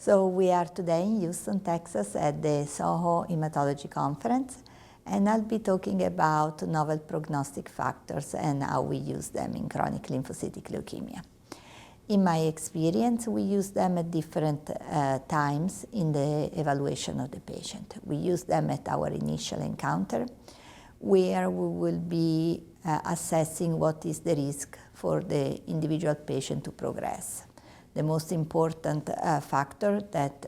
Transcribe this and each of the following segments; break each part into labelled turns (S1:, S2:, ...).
S1: So we are today in Houston, Texas at the SOHO Hematology Conference, and I'll be talking about novel prognostic factors and how we use them in chronic lymphocytic leukemia. In my experience, we use them at different times in the evaluation of the patient. We use them at our initial encounter, where we will be assessing what is the risk for the individual patient to progress. The most important factor that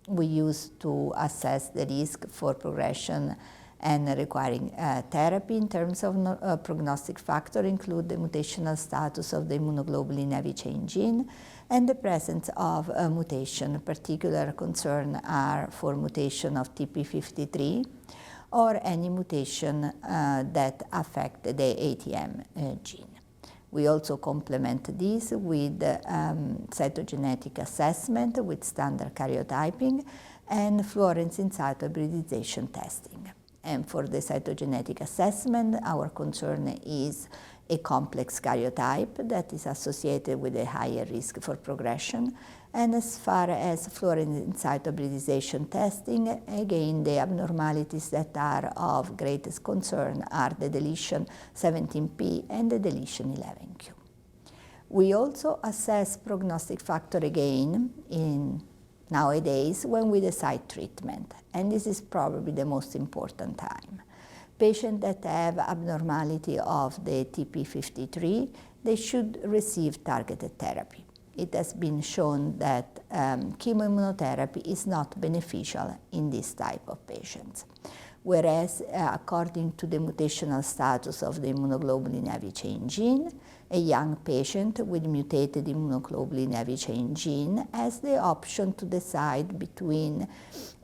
S1: we use to assess the risk for progression and requiring therapy in terms of prognostic factor include the mutational status of the immunoglobulin heavy chain gene and the presence of a mutation. Particular concern are for mutation of TP53 or any mutation that affect the ATM gene. We also complement this with cytogenetic assessment with standard karyotyping and fluorescein cytohybridization testing. And for the cytogenetic assessment, our concern is a complex karyotype that is associated with a higher risk for progression. And as far as fluorescein cytohybridization testing, again, the abnormalities that are of greatest concern are the deletion 17p and the deletion 11q. We also assess prognostic factor again nowadays when we decide treatment, and this is probably the most important time. Patients that have abnormality of the TP53, they should receive targeted therapy. It has been shown that chemoimmunotherapy is not beneficial in this type of patients, whereas according to the mutational status of the immunoglobulin heavy chain gene, a young patient with mutated immunoglobulin heavy chain gene has the option to decide between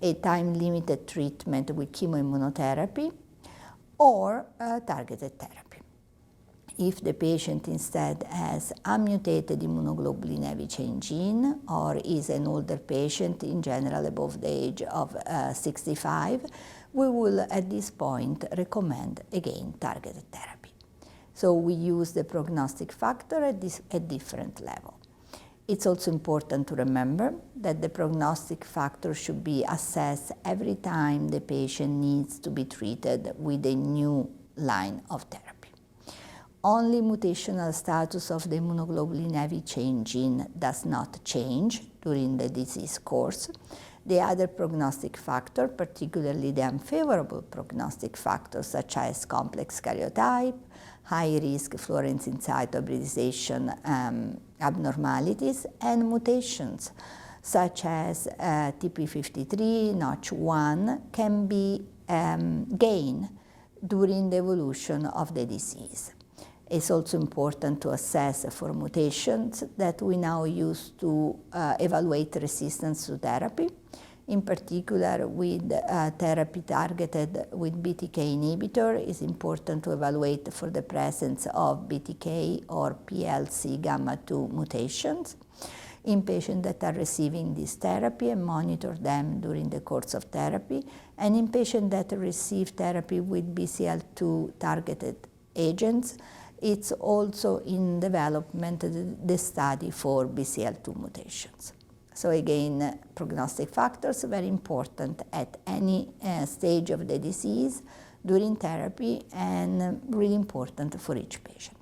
S1: a time-limited treatment with chemoimmunotherapy or targeted therapy. If the patient instead has unmutated immunoglobulin heavy chain gene or is an older patient, in general above the age of 65, we will at this point recommend again targeted therapy. So we use the prognostic factor at different level. It's also important to remember that the prognostic factor should be assessed every time the patient needs to be treated with a new line of therapy. Only mutational status of the immunoglobulin heavy chain gene does not change during the disease course. The other prognostic factor, particularly the unfavorable prognostic factors such as complex karyotype, high-risk fluorescein cytohybridization abnormalities, and mutations such as TP53, Notch1, can be gained during the evolution of the disease. It's also important to assess for mutations that we now use to evaluate resistance to therapy. In particular, with therapy targeted with BTK inhibitor, it's important to evaluate for the presence of BTK or PLC gamma2 mutations in patients that are receiving this therapy and monitor them during the course of therapy, and in patients that receive therapy with BCL2 targeted agents. It's also in development the study for BCL2 mutations. So again, prognostic factors are very important at any stage of the disease during therapy and really important for each patient.